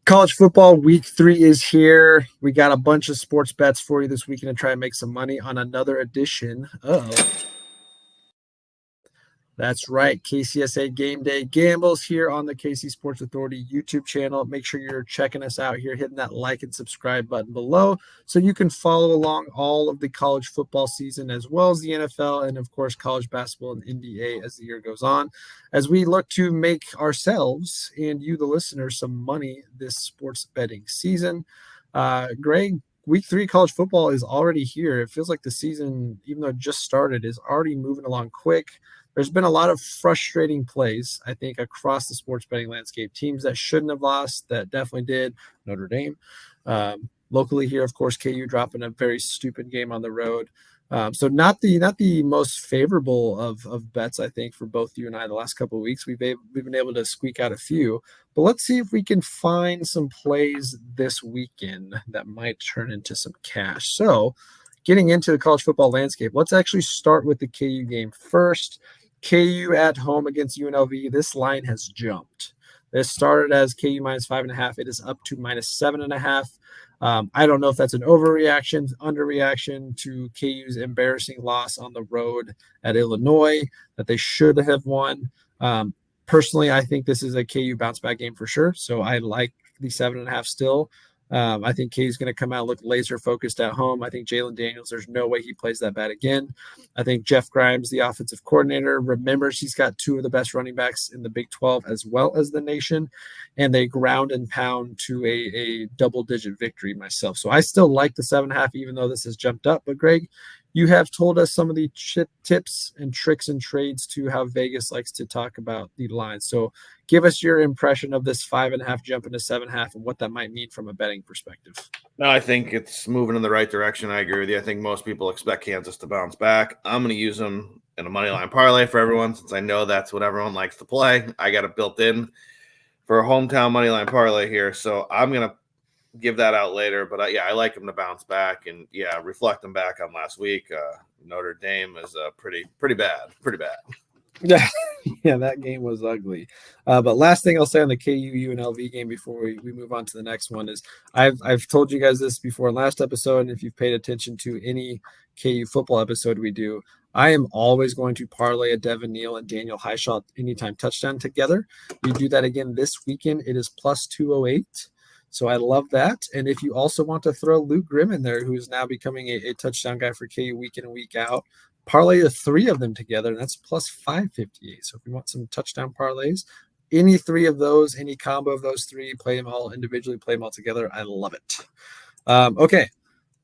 College football week 3 is here. We got a bunch of sports bets for you this weekend to try and make some money on another edition of That's right, KCSA Gameday Gambles here on the KC Sports Authority YouTube channel. Make sure you're checking us out here, hitting that like and subscribe button below so you can follow along all of the college football season as well as the NFL and, of course, college basketball and NBA as the year goes on. As we look to make ourselves and you, the listener, some money this sports betting season. Greg, week 3 college football is already here. It feels like the season, even though it just started, is already moving along quick. There's been a lot of frustrating plays, I think, across the sports betting landscape. Teams that shouldn't have lost, that definitely did. Notre Dame. Locally here, of course, KU dropping a very stupid game on the road. So not the most favorable of bets, I think, for both you and I the last couple of weeks. We've been able to squeak out a few. But let's see if we can find some plays this weekend that might turn into some cash. So getting into the college football landscape, let's actually start with the KU game first. KU at home against UNLV. This line has jumped. This started as KU minus 5.5. It is up to minus 7.5. I don't know if that's an overreaction, underreaction to KU's embarrassing loss on the road at Illinois that they should have won. Personally, I think this is a KU bounce back game for sure. So I like the 7.5 still. I think KU's going to come out and look laser focused at home. I think Jalen Daniels, there's no way he plays that bad again. I think Jeff Grimes, the offensive coordinator, remembers he's got 2 of the best running backs in the Big 12 as well as the nation, and they ground and pound to a double-digit victory myself. So I still like the 7.5, even though this has jumped up. But Greg, you have told us some of the tips and tricks and trades to how Vegas likes to talk about the lines. So give us your impression of this 5.5 jump into 7.5 and what that might mean from a betting perspective. No, I think it's moving in the right direction. I agree with you. I think most people expect Kansas to bounce back. I'm going to use them in a Moneyline Parlay for everyone since I know that's what everyone likes to play. I got it built in for a hometown Moneyline Parlay here. So I'm going to give that out later. But, yeah, I like them to bounce back. And, yeah, reflecting back on last week, Notre Dame is pretty bad. Yeah, that game was ugly. But last thing I'll say on the KU UNLV game before we move on to the next one is I've told you guys this before in last episode, and if you've paid attention to any KU football episode we do, I am always going to parlay a Devin Neal and Daniel Highshaw anytime touchdown together. We do that again this weekend. It is plus 208. So I love that. And if you also want to throw Luke Grimm in there, who is now becoming a touchdown guy for KU week in and week out, parlay the 3 of them together, and that's plus 558. So if you want some touchdown parlays, any 3 of those, any combo of those 3, play them all individually, play them all together. I love it. Okay,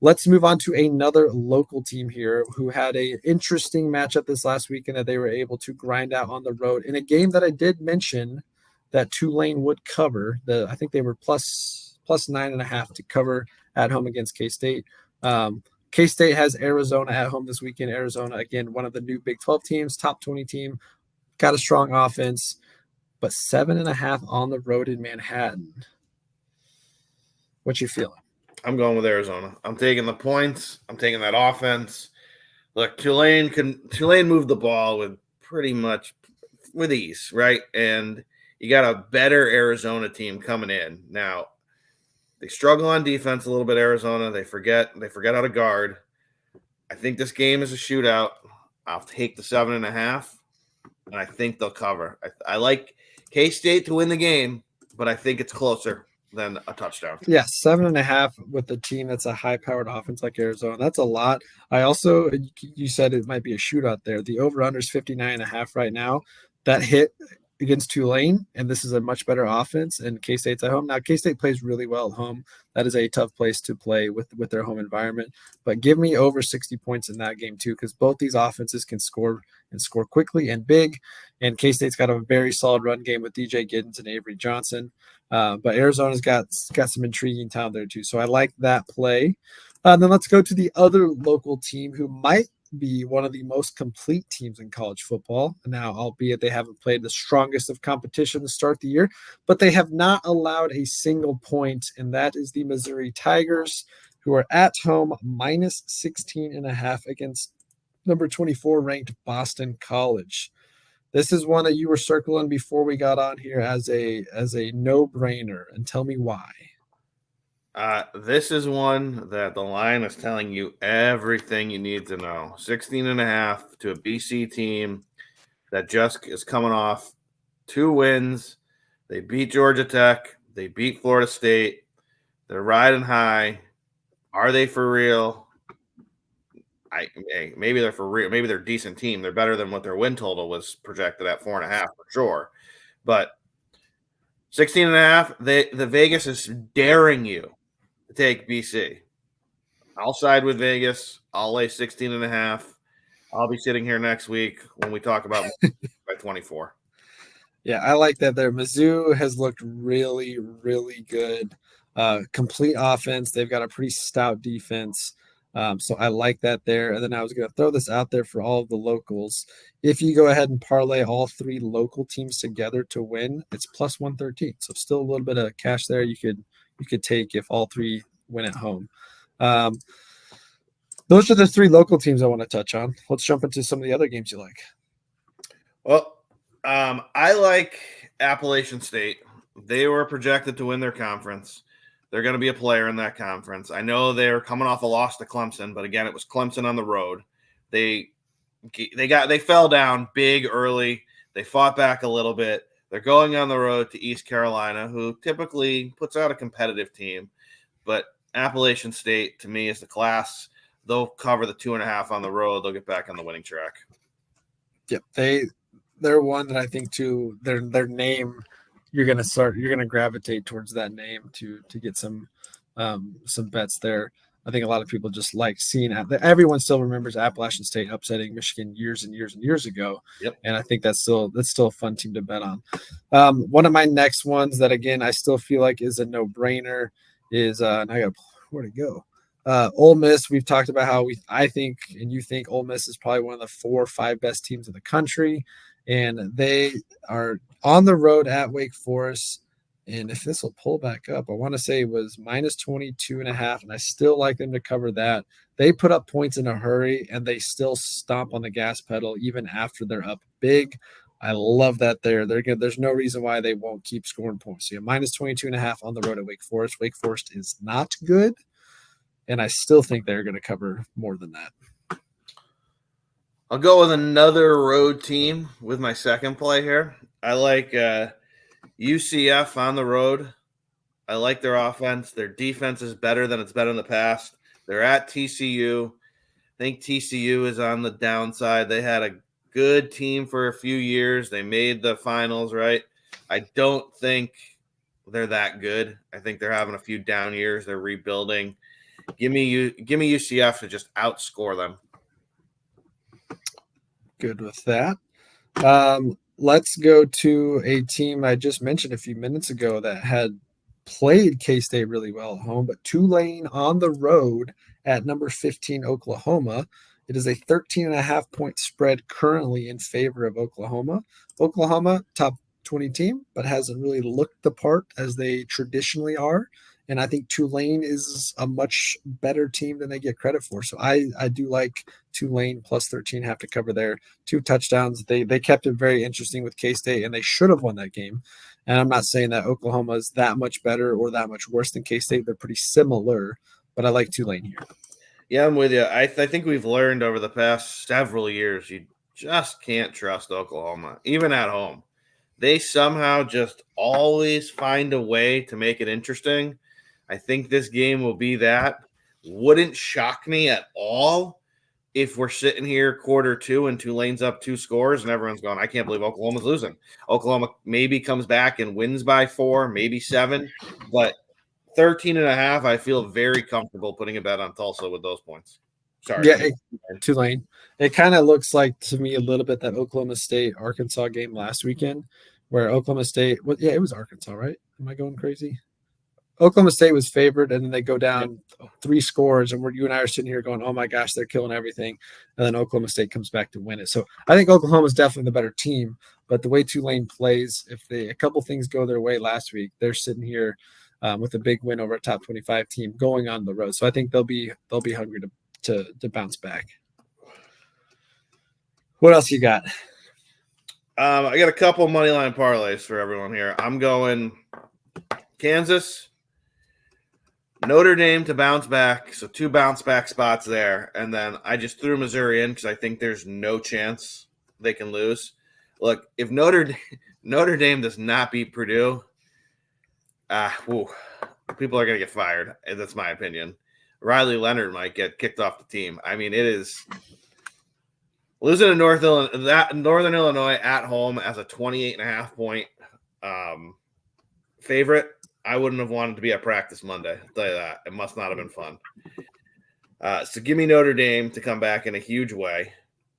let's move on to another local team here who had an interesting matchup this last weekend that they were able to grind out on the road in a game that I did mention that Tulane would cover. I think they were plus 9.5 to cover at home against K-State. K-State has Arizona at home this weekend. Arizona, again, one of the new Big 12 teams, top 20 team, got a strong offense, but 7.5 on the road in Manhattan. What you feeling? I'm going with Arizona. I'm taking the points. I'm taking that offense. Look, Tulane move the ball with pretty much with ease, right? And you got a better Arizona team coming in now. They struggle on defense a little bit, Arizona. They forget how to guard. I think this game is a shootout. I'll take the 7.5, and I think they'll cover. I like K-State to win the game, but I think it's closer than a touchdown. Yeah, 7.5 with a team that's a high-powered offense like Arizona. That's a lot. I also, you said it might be a shootout there. The over-under is 59.5 right now. That hit against Tulane, and this is a much better offense, and K-State's at home. Now, K-State plays really well at home. That is a tough place to play with their home environment, but give me over 60 points in that game too, because both these offenses can score and score quickly and big, and K-State's got a very solid run game with DJ Giddens and Avery Johnson, but Arizona's got some intriguing talent there too, so I like that play. Then let's go to the other local team who might be one of the most complete teams in college football. Now, albeit they haven't played the strongest of competition to start the year, but they have not allowed a single point, and that is the Missouri Tigers, who are at home minus 16.5 against number 24 ranked Boston College. This is one that you were circling before we got on here as a no-brainer, and tell me why. This is one that the line is telling you everything you need to know. 16.5 to a BC team that just is coming off 2 wins. They beat Georgia Tech. They beat Florida State. They're riding high. Are they for real? Maybe they're for real. Maybe they're a decent team. They're better than what their win total was projected at 4.5 for sure. But 16.5, the Vegas is daring you to take BC. I'll side with Vegas. I'll lay 16.5. I'll be sitting here next week when we talk about by 24. Yeah, I like that there. Mizzou has looked really, really good. Complete offense. They've got a pretty stout defense. So I like that there. And then I was going to throw this out there for all of the locals. If you go ahead and parlay all 3 local teams together to win, it's plus 113. So still a little bit of cash there you could take if all 3 win at home. Those are the 3 local teams I want to touch on. Let's jump into some of the other games you like. Well, I like Appalachian State. They were projected to win their conference. They're going to be a player in that conference. I know they're coming off a loss to Clemson, but again, it was Clemson on the road. They fell down big early. They fought back a little bit. They're going on the road to East Carolina, who typically puts out a competitive team. But Appalachian State, to me, is the class. They'll cover the 2.5 on the road. They'll get back on the winning track. Yep, they're one that I think too. Their name, you're gonna gravitate towards that name to get some bets there. I think a lot of people just like seeing that. Everyone still remembers Appalachian State upsetting Michigan years and years and years ago. Yep. And I think that's still a fun team to bet on. One of my next ones that again I still feel like is a no-brainer is and I got where to go. Ole Miss. We've talked about how I think and you think Ole Miss is probably one of the 4 or 5 best teams in the country, and they are on the road at Wake Forest. And if this will pull back up, I want to say it was minus 22.5, and I still like them to cover that. They put up points in a hurry, and they still stomp on the gas pedal even after they're up big. I love that there. They're good. There's no reason why they won't keep scoring points. So yeah, minus 22.5 on the road at Wake Forest. Wake Forest is not good, and I still think they're going to cover more than that. I'll go with another road team with my second play here. I like UCF on the road. I like their offense. Their defense is better than it's been in the past. They're at TCU. I think TCU is on the downside. They had a good team for a few years. They made the finals, right? I don't think they're that good. I think they're having a few down years. They're rebuilding. Give me UCF to just outscore them. Good with that. Let's go to a team I just mentioned a few minutes ago that had played K-State really well at home, but Tulane on the road at number 15 Oklahoma. It is a 13.5 point spread currently in favor of Oklahoma. Oklahoma, top 20 team, but hasn't really looked the part as they traditionally are. And I think Tulane is a much better team than they get credit for. So I do like Tulane plus 13, have to cover their 2 touchdowns. They kept it very interesting with K-State, and they should have won that game. And I'm not saying that Oklahoma is that much better or that much worse than K-State. They're pretty similar, but I like Tulane here. Yeah, I'm with you. I think we've learned over the past several years you just can't trust Oklahoma, even at home. They somehow just always find a way to make it interesting. I think this game will be that. Wouldn't shock me at all if we're sitting here quarter 2 and Tulane's up 2 scores and everyone's going, I can't believe Oklahoma's losing. Oklahoma maybe comes back and wins by 4, maybe 7, but 13.5, I feel very comfortable putting a bet on Tulsa with those points. Sorry. Yeah, Tulane. It kind of looks like to me a little bit that Oklahoma State Arkansas game last weekend, where Oklahoma State, it was Arkansas, right? Am I going crazy? Oklahoma State was favored, and then they go down 3 scores, and you and I are sitting here going, oh my gosh, they're killing everything. And then Oklahoma State comes back to win it. So I think Oklahoma is definitely the better team, but the way Tulane plays, if a couple things go their way last week, they're sitting here with a big win over a top 25 team going on the road. So I think they'll be hungry to bounce back. What else you got? I got a couple Moneyline parlays for everyone here. I'm going Kansas, Notre Dame to bounce back. So 2 bounce back spots there. And then I just threw Missouri in because I think there's no chance they can lose. Look, if Notre Dame does not beat Purdue, people are going to get fired. That's my opinion. Riley Leonard might get kicked off the team. I mean, it is losing to Northern Illinois at home as a 28.5 point favorite. I wouldn't have wanted to be at practice Monday. I'll tell you that. It must not have been fun. So give me Notre Dame to come back in a huge way.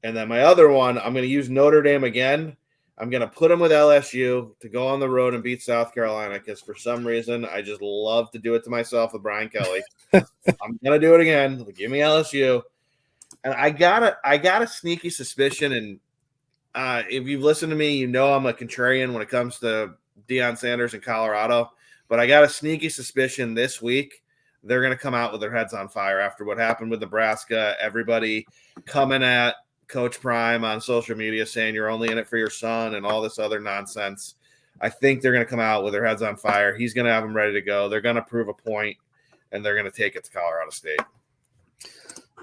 And then my other one, I'm going to use Notre Dame again. I'm going to put them with LSU to go on the road and beat South Carolina because for some reason I just love to do it to myself with Brian Kelly. I'm going to do it again. Give me LSU. And I got a sneaky suspicion, and if you've listened to me, you know I'm a contrarian when it comes to Deion Sanders in Colorado. But I got a sneaky suspicion this week they're going to come out with their heads on fire after what happened with Nebraska. Everybody coming at Coach Prime on social media saying you're only in it for your son and all this other nonsense. I think they're going to come out with their heads on fire. He's going to have them ready to go. They're going to prove a point, and they're going to take it to Colorado State.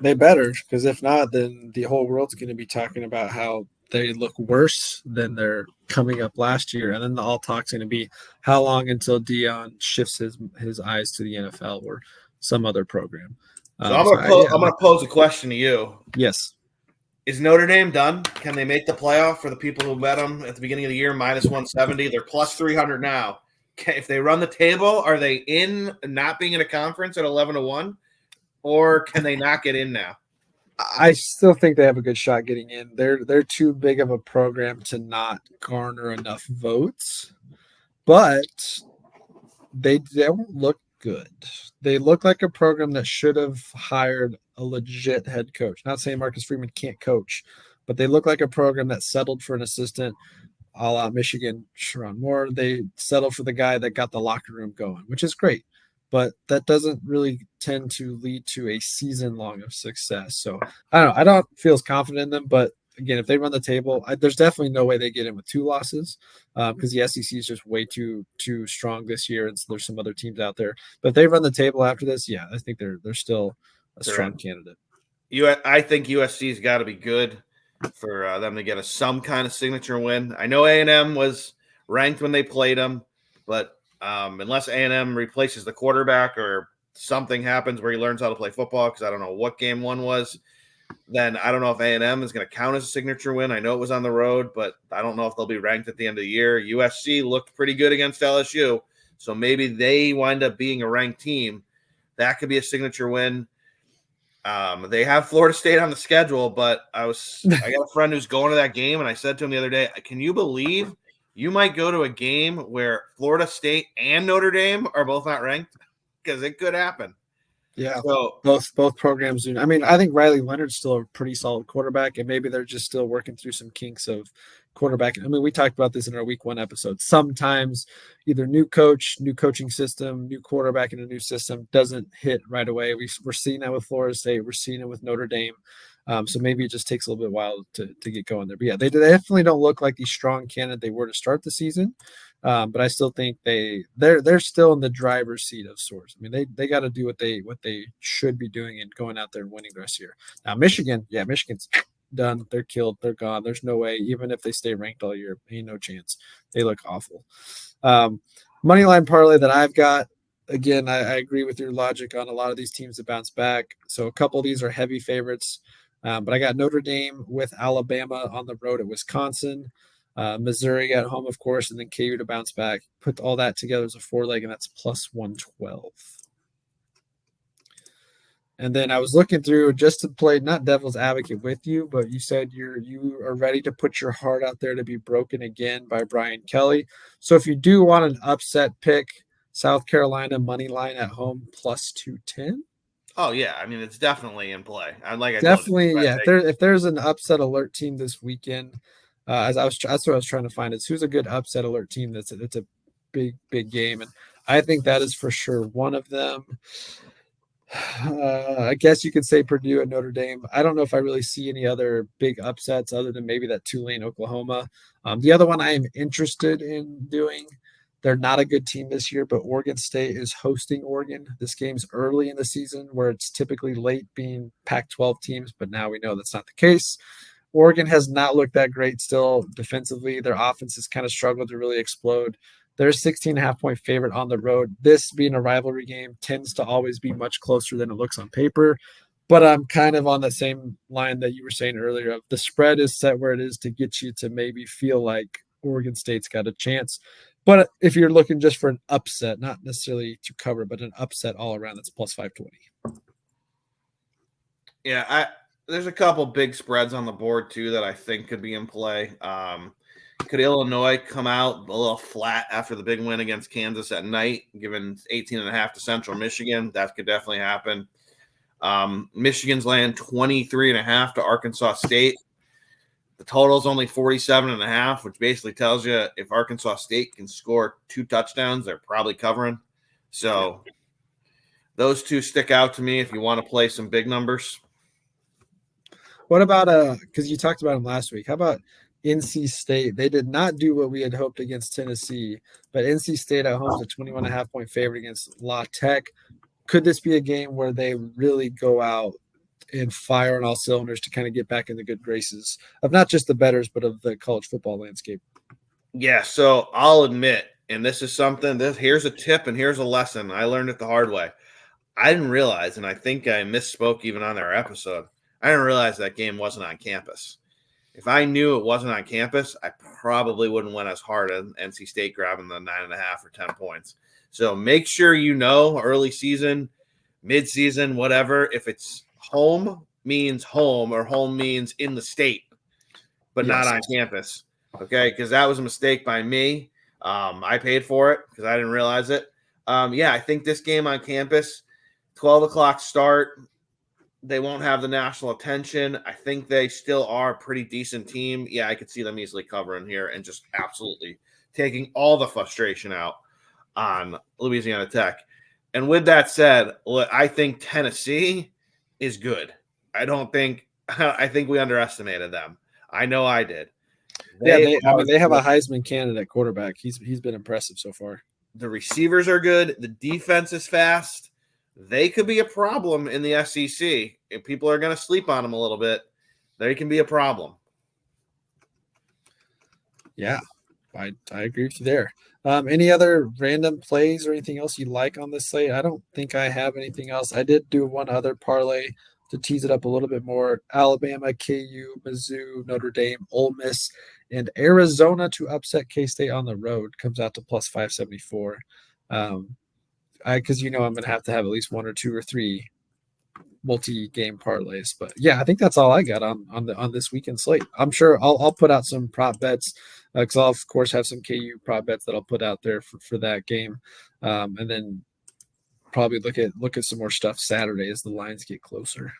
They better, because if not, then the whole world's going to be talking about how they look worse than they're coming up last year. And then all talk's going to be how long until Deion shifts his eyes to the NFL or some other program. So I'm going to pose a question to you. Yes. Is Notre Dame done? Can they make the playoff for the people who bet them at the beginning of the year, minus 170? They're plus 300 now. If they run the table, are they in not being in a conference at 11-1? Or can they not get in now? I still think they have a good shot getting in. They're too big of a program to not garner enough votes, but they don't look good. They look like a program that should have hired a legit head coach. Not saying Marcus Freeman can't coach, but they look like a program that settled for an assistant a la Michigan, Sharon Moore. They settled for the guy that got the locker room going, which is great. But that doesn't really tend to lead to a season long of success. So I don't know. I don't feel as confident in them, but again, if they run the table, there's definitely no way they get in with 2 losses because the SEC is just way too strong this year, and so there's some other teams out there. But if they run the table after this, yeah, I think they're still a strong candidate. I think USC's got to be good for them to get some kind of signature win. I know A&M was ranked when they played them, but unless A&M replaces the quarterback or something happens where he learns how to play football, because I don't know what game 1 was, then I don't know if A&M is going to count as a signature win. I know it was on the road, but I don't know if they'll be ranked at the end of the year. USC looked pretty good against LSU, so maybe they wind up being a ranked team. That could be a signature win. They have Florida State on the schedule, but I got a friend who's going to that game, and I said to him the other day, can you believe you might go to a game where Florida State and Notre Dame are both not ranked? Because it could happen. Yeah, so both programs do. I mean, I think Riley Leonard's still a pretty solid quarterback, and maybe they're just still working through some kinks of quarterback. I mean, we talked about this in our week 1 episode. Sometimes either new coach, new coaching system, new quarterback in a new system doesn't hit right away. We're seeing that with Florida State. We're seeing it with Notre Dame. So maybe it just takes a little bit while to get going there. But yeah, they definitely don't look like the strong candidate they were to start the season. But I still think they're still in the driver's seat of sorts. I mean, they got to do what they should be doing and going out there and winning the rest of the year. Now, Michigan's done. They're killed. They're gone. There's no way, even if they stay ranked all year, ain't no chance. They look awful. Moneyline parlay that I've got. Again, I agree with your logic on a lot of these teams that bounce back. So a couple of these are heavy favorites. But I got Notre Dame with Alabama on the road at Wisconsin, Missouri at home, of course, and then KU to bounce back. Put all that together as a 4-leg, and that's plus 112. And then I was looking through just to play not devil's advocate with you, but you said you are ready to put your heart out there to be broken again by Brian Kelly. So if you do want an upset pick, South Carolina money line at home plus 210. Oh yeah, I mean it's definitely in play. If there's an upset alert team this weekend, that's what I was trying to find is who's a good upset alert team that's a big game, and I think that is for sure one of them. I guess you could say Purdue and Notre Dame. I don't know if I really see any other big upsets other than maybe that Tulane, Oklahoma. The other one I am interested in doing, they're not a good team this year, but Oregon State is hosting Oregon. This game's early in the season where it's typically late being Pac-12 teams, but now we know that's not the case. Oregon has not looked that great still defensively. Their offense has kind of struggled to really explode. They're a 16.5-point favorite on the road. This being a rivalry game tends to always be much closer than it looks on paper. But I'm kind of on the same line that you were saying earlier of the spread is set where it is to get you to maybe feel like Oregon State's got a chance. But if you're looking just for an upset, not necessarily to cover, but an upset all around, that's plus 520. Yeah, there's a couple big spreads on the board too that I think could be in play. Could Illinois come out a little flat after the big win against Kansas at night, given 18.5 to Central Michigan? That could definitely happen. Michigan's laying 23.5 to Arkansas State. The total is only 47.5, which basically tells you if Arkansas State can score 2 touchdowns, they're probably covering. So those two stick out to me if you want to play some big numbers. What about because you talked about them last week? How about NC State? They did not do what we had hoped against Tennessee, but NC State at home is a 21.5-point favorite against La Tech. Could this be a game where they really go out and fire on all cylinders to kind of get back in the good graces of not just the bettors, but of the college football landscape? Yeah, so I'll admit, and this is something, here's a tip and here's a lesson. I learned it the hard way. I didn't realize, and I think I misspoke even on our episode, I didn't realize that game wasn't on campus. If I knew it wasn't on campus, I probably wouldn't went as hard as NC State grabbing the 9.5 or 10 points. So make sure you know early season, mid-season, whatever, if it's home means home or home means in the state, but not on campus. Okay, because that was a mistake by me. I paid for it because I didn't realize it. I think this game on campus, 12 o'clock start, they won't have the national attention. I think they still are a pretty decent team. Yeah, I could see them easily covering here and just absolutely taking all the frustration out on Louisiana Tech. And with that said, I think Tennessee is good. I think we underestimated them. I know I did. They have a Heisman candidate quarterback. He's been impressive so far. The receivers are good. The defense is fast. They could be a problem in the SEC. If people are going to sleep on them a little bit, they can be a problem. Yeah, I agree with you there. Any other random plays or anything else you like on this slate? I don't think I have anything else. I did do one other parlay to tease it up a little bit more. Alabama, KU, Mizzou, Notre Dame, Ole Miss, and Arizona to upset K-State on the road comes out to plus 574. Because I'm going to have at least 1 or 2 or 3 multi-game parlays. But yeah, I think that's all I got on this weekend slate. I'm sure I'll put out some prop bets because I'll of course have some KU prop bets that I'll put out there for that game, and then probably look at some more stuff Saturday as the lines get closer.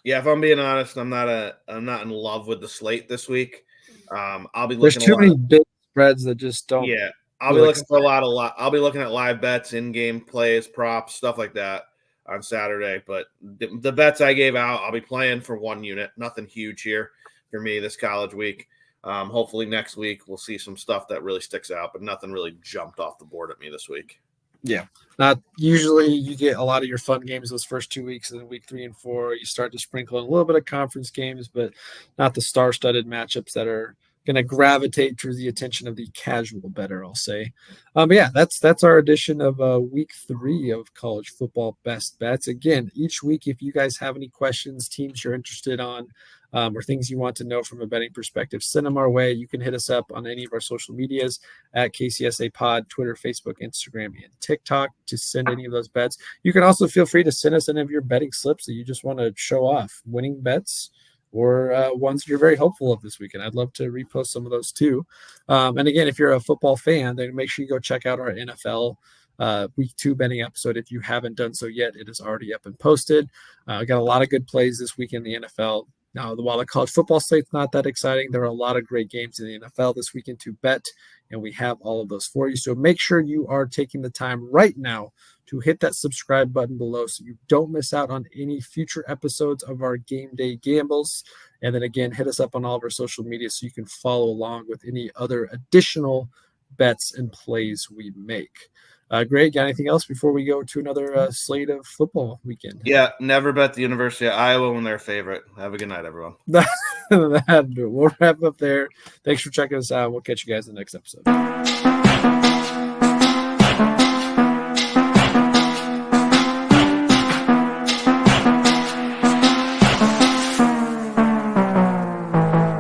Yeah, if I'm being honest, I'm not in love with the slate this week. I'll be looking. There's too many big spreads that just don't. Yeah, I'll be looking for I'll be looking at live bets, in-game plays, props, stuff like that on Saturday. But the bets I gave out, I'll be playing for 1 unit. Nothing huge here for me this college week. Hopefully next week we'll see some stuff that really sticks out, but nothing really jumped off the board at me this week. Yeah, not usually. You get a lot of your fun games those first 2 weeks, and then week 3 and 4 you start to sprinkle in a little bit of conference games, but not the star-studded matchups that are going to gravitate to the attention of the casual bettor, I'll say. But yeah, that's our edition of week 3 of college football best bets. Again, each week, if you guys have any questions, teams you're interested on, or things you want to know from a betting perspective, send them our way. You can hit us up on any of our social medias at KCSA Pod, Twitter, Facebook, Instagram, and TikTok to send any of those bets. You can also feel free to send us any of your betting slips that you just want to show off, winning bets or ones you're very hopeful of this weekend. I'd love to repost some of those too. And again, if you're a football fan, then make sure you go check out our NFL week 2 betting episode. If you haven't done so yet, it is already up and posted. I got a lot of good plays this week in the NFL. Now, while the college football slate's not that exciting, there are a lot of great games in the NFL this weekend to bet, and we have all of those for you. So make sure you are taking the time right now to hit that subscribe button below so you don't miss out on any future episodes of our Game Day Gambles. And then again, hit us up on all of our social media so you can follow along with any other additional bets and plays we make. Greg, got anything else before we go to another slate of football weekend? Yeah, never bet the University of Iowa when they're a favorite. Have a good night, everyone. We'll wrap up there. Thanks for checking us out. We'll catch you guys in the next episode.